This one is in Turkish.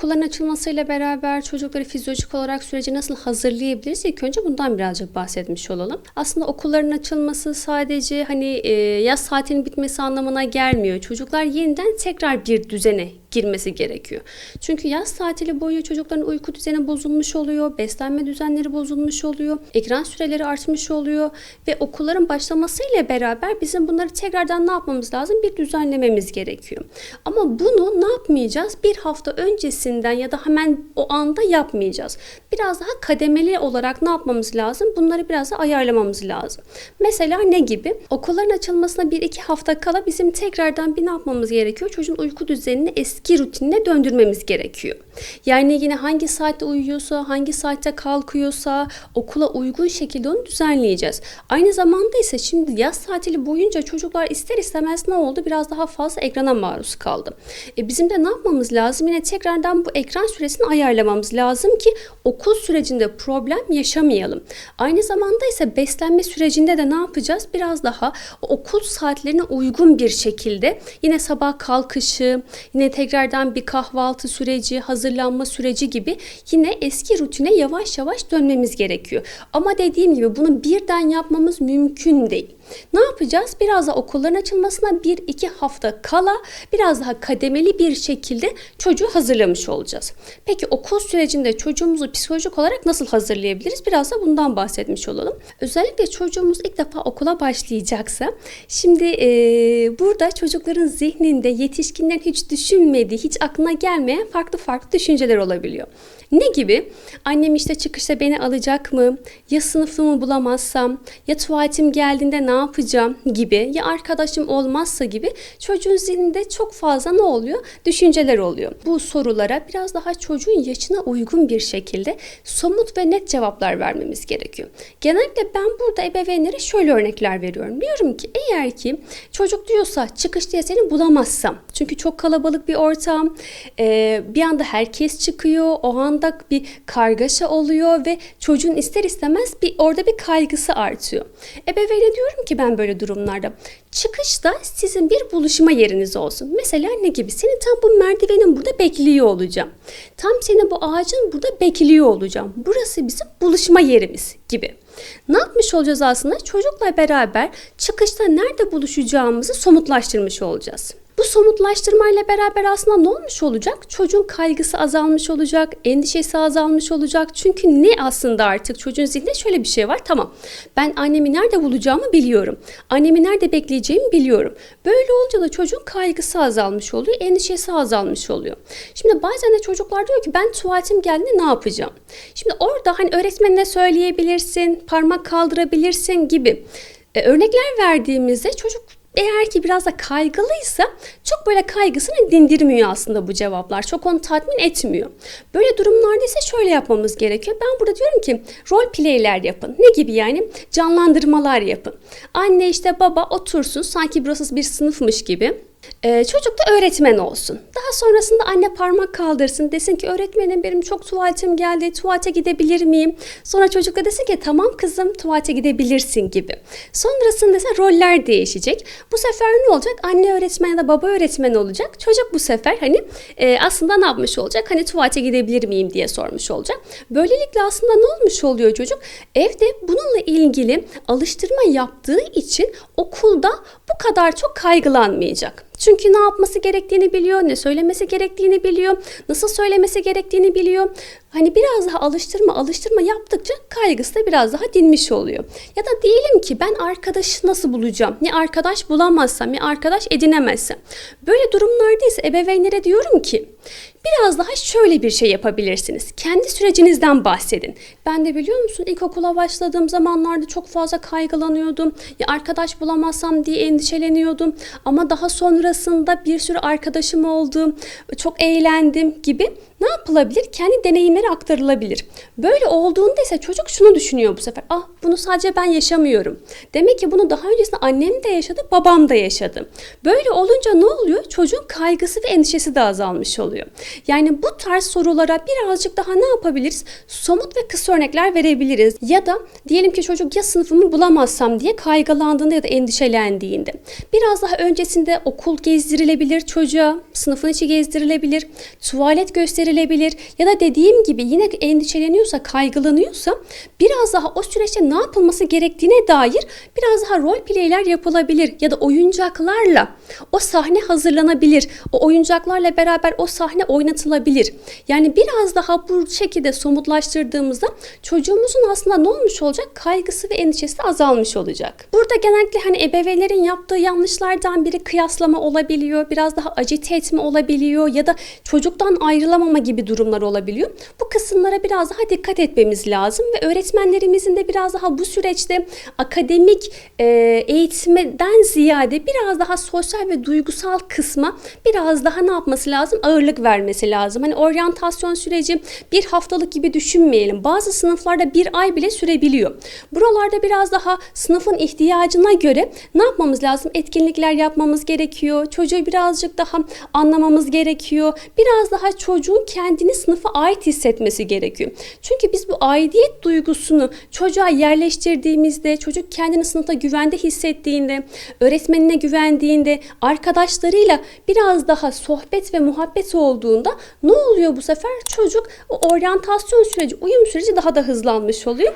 okulların açılmasıyla beraber çocukları fizyolojik olarak sürece nasıl hazırlayabiliriz? İlk önce bundan birazcık bahsetmiş olalım. Aslında okulların açılması sadece yaz tatilinin bitmesi anlamına gelmiyor. Çocuklar yeniden tekrar bir düzene girmesi gerekiyor. Çünkü yaz tatili boyunca çocukların uyku düzeni bozulmuş oluyor, beslenme düzenleri bozulmuş oluyor, ekran süreleri artmış oluyor ve okulların başlamasıyla beraber bizim bunları tekrardan ne yapmamız lazım? Bir düzenlememiz gerekiyor. Ama bunu ne yapmayacağız? Bir hafta öncesinden ya da hemen o anda yapmayacağız. Biraz daha kademeli olarak ne yapmamız lazım? Bunları biraz da ayarlamamız lazım. Mesela ne gibi? Okulların açılmasına 1-2 hafta kala bizim tekrardan ne yapmamız gerekiyor? Çocuğun uyku düzenini eski rutinine döndürmemiz gerekiyor. Yani yine hangi saatte uyuyorsa, hangi saatte kalkıyorsa okula uygun şekilde onu düzenleyeceğiz. Aynı zamanda ise şimdi yaz tatili boyunca çocuklar ister istemez ne oldu? Biraz daha fazla ekrana maruz kaldı. Bizim de ne yapmamız lazım? Yine tekrardan bu ekran süresini ayarlamamız lazım ki okul sürecinde problem yaşamayalım. Aynı zamanda ise beslenme sürecinde de ne yapacağız? Biraz daha okul saatlerine uygun bir şekilde yine sabah kalkışı, yine tekrardan bir kahvaltı süreci, hazırlanma süreci gibi yine eski rutine yavaş yavaş dönmemiz gerekiyor. Ama dediğim gibi bunu birden yapmamız mümkün değil. Ne yapacağız? Biraz da okulların açılmasına 1-2 hafta kala biraz daha kademeli bir şekilde çocuğu hazırlamış olacağız. Peki okul sürecinde çocuğumuzu psikolojik olarak nasıl hazırlayabiliriz? Biraz da bundan bahsetmiş olalım. Özellikle çocuğumuz ilk defa okula başlayacaksa şimdi burada çocukların zihninde yetişkinlerin hiç düşünmediği, hiç aklına gelmeyen farklı düşünceler olabiliyor. Ne gibi? Annem işte çıkışta beni alacak mı? Ya sınıfımı bulamazsam? Ya tuvaletim geldiğinde ne yapacağım gibi, ya arkadaşım olmazsa gibi çocuğun zihninde çok fazla ne oluyor? Düşünceler oluyor. Bu sorulara biraz daha çocuğun yaşına uygun bir şekilde somut ve net cevaplar vermemiz gerekiyor. Genellikle ben burada ebeveynlere şöyle örnekler veriyorum. Diyorum ki eğer ki çocuk diyorsa çıkışta seni bulamazsam, çünkü çok kalabalık bir ortam, bir anda herkes çıkıyor, o anda bir kargaşa oluyor ve çocuğun ister istemez orada bir kaygısı artıyor. Ebeveyne diyorum ki ben böyle durumlarda çıkışta sizin bir buluşma yeriniz olsun. Mesela ne gibi? Seni tam bu merdivenin burada bekliyor olacağım. Tam seni bu ağacın burada bekliyor olacağım. Burası bizim buluşma yerimiz gibi. Ne yapmış olacağız aslında? Çocukla beraber çıkışta nerede buluşacağımızı somutlaştırmış olacağız. Bu somutlaştırmayla beraber aslında ne olmuş olacak? Çocuğun kaygısı azalmış olacak, endişesi azalmış olacak. Çünkü ne aslında artık çocuğun zihninde şöyle bir şey var. Tamam, ben annemi nerede bulacağımı biliyorum. Annemi nerede bekleyeceğimi biliyorum. Böyle olunca da çocuğun kaygısı azalmış oluyor, endişesi azalmış oluyor. Şimdi bazen de çocuklar diyor ki ben tuvaletim geldiğinde ne yapacağım? Şimdi orada öğretmenine söyleyebilirsin, parmak kaldırabilirsin gibi örnekler verdiğimizde çocuk eğer ki biraz da kaygılıysa çok böyle kaygısını dindirmiyor aslında bu cevaplar. Çok onu tatmin etmiyor. Böyle durumlarda ise şöyle yapmamız gerekiyor. Ben burada diyorum ki role play'ler yapın. Ne gibi yani? Canlandırmalar yapın. Anne işte baba otursun sanki burası bir sınıfmış gibi. Çocuk da öğretmen olsun. Daha sonrasında anne parmak kaldırsın. Desin ki öğretmenim benim çok tuvaletim geldi. Tuvalete gidebilir miyim? Sonra çocuk da desin ki tamam kızım tuvalete gidebilirsin gibi. Sonrasında ise roller değişecek. Bu sefer ne olacak? Anne öğretmen ya da baba öğretmen olacak. Çocuk bu sefer aslında ne yapmış olacak? Tuvalete gidebilir miyim diye sormuş olacak. Böylelikle aslında ne olmuş oluyor çocuk? Evde bununla ilgili alıştırma yaptığı için okulda bu kadar çok kaygılanmayacak. Çünkü ne yapması gerektiğini biliyor, ne söylemesi gerektiğini biliyor, nasıl söylemesi gerektiğini biliyor. Biraz daha alıştırma yaptıkça kaygısı da biraz daha dinmiş oluyor. Ya da diyelim ki ben arkadaşı nasıl bulacağım? Ne arkadaş bulamazsam, ne arkadaş edinemezsem. Böyle durumlarda ise ebeveynlere diyorum ki biraz daha şöyle bir şey yapabilirsiniz. Kendi sürecinizden bahsedin. Ben de biliyor musun ilkokula başladığım zamanlarda çok fazla kaygılanıyordum. Ya arkadaş bulamazsam diye endişeleniyordum. Ama daha sonrasında bir sürü arkadaşım oldu. Çok eğlendim gibi. Ne yapılabilir? Kendi deneyimleri aktarılabilir. Böyle olduğunda ise çocuk şunu düşünüyor bu sefer. Bunu sadece ben yaşamıyorum. Demek ki bunu daha öncesinde annem de yaşadı, babam da yaşadı. Böyle olunca ne oluyor? Çocuğun kaygısı ve endişesi de azalmış oluyor. Yani bu tarz sorulara birazcık daha ne yapabiliriz? Somut ve kısa örnekler verebiliriz. Ya da diyelim ki çocuk ya sınıfımı bulamazsam diye kaygılandığında ya da endişelendiğinde biraz daha öncesinde okul gezdirilebilir çocuğa, sınıfın içi gezdirilebilir, tuvalet gösterilebilir ya da dediğim gibi yine endişeleniyorsa, kaygılanıyorsa biraz daha o süreçte ne yapılması gerektiğine dair biraz daha rol play'ler yapılabilir ya da oyuncaklarla o sahne hazırlanabilir. O oyuncaklarla beraber o sahne oynatılabilir. Yani biraz daha bu şekilde somutlaştırdığımızda çocuğumuzun aslında ne olmuş olacak? Kaygısı ve endişesi azalmış olacak. Burada genellikle hani ebeveynlerin yaptığı yanlışlardan biri kıyaslama olabiliyor. Biraz daha acite etme olabiliyor ya da çocuktan ayrılamama gibi durumlar olabiliyor. Bu kısımlara biraz daha dikkat etmemiz lazım ve öğretmenlerimizin de biraz daha bu süreçte akademik eğitimden ziyade biraz daha sosyal ve duygusal kısma biraz daha ne yapması lazım? Ağırlık vermesi lazım. Hani oryantasyon süreci bir haftalık gibi düşünmeyelim. Bazı sınıflarda bir ay bile sürebiliyor. Buralarda biraz daha sınıfın ihtiyacına göre ne yapmamız lazım? Etkinlikler yapmamız gerekiyor. Çocuğu birazcık daha anlamamız gerekiyor. Biraz daha çocuğun kendini sınıfa ait hissetmesi gerekiyor. Çünkü biz bu aidiyet duygusunu çocuğa yerleştirdiğimizde, çocuk kendini sınıfta güvende hissettiğinde, öğretmenine güvendiğinde, arkadaşlarıyla biraz daha sohbet ve muhabbet olduğunda ne oluyor bu sefer? Çocuk o oryantasyon süreci, uyum süreci daha da hızlanmış oluyor.